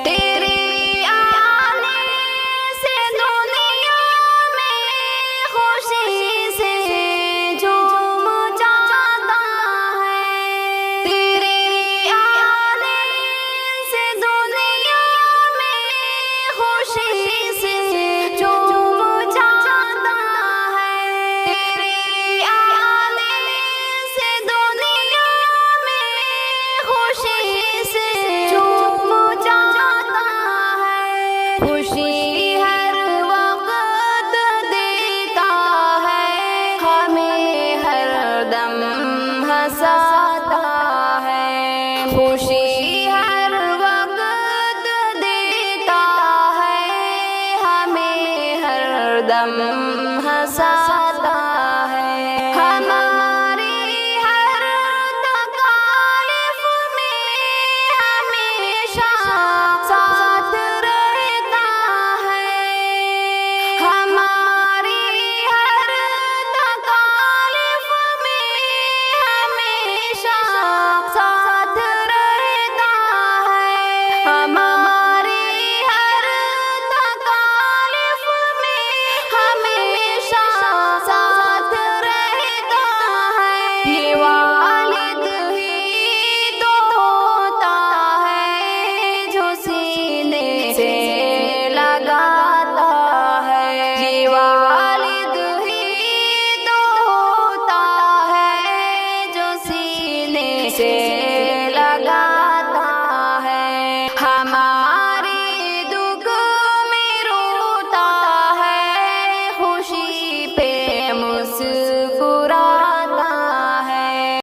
تیرے آنے سے دنیا میں خوشی سے جھوم جاتا ہے، تیرے آنے سے دنیا میں خوشی سے جھوم جاتا ہے، تیرے آنے سے دنیا میں خوشی سے جھوم جاتا ہے، خوشی ہر وقت دیتا ہے، ہمیں ہر دم ہنساتا ہے، خوشی ہر وقت دیتا ہے، ہمیں ہر دم ہنساتا ہے، ہماری ہر تکالیف میں ہمیشہ ساتھ رہتا ہے، ہماری ہر تکالیف میں ہمیشہ ساتھ رہتا ہے، ہماری ہر تکالیف میں ہمیشہ ساتھ رہتا ہے، یہ والد ہی تو ہوتا ہے جو سینے سے لگاتا ہے، یہ والد ہی تو ہوتا ہے جو سینے سے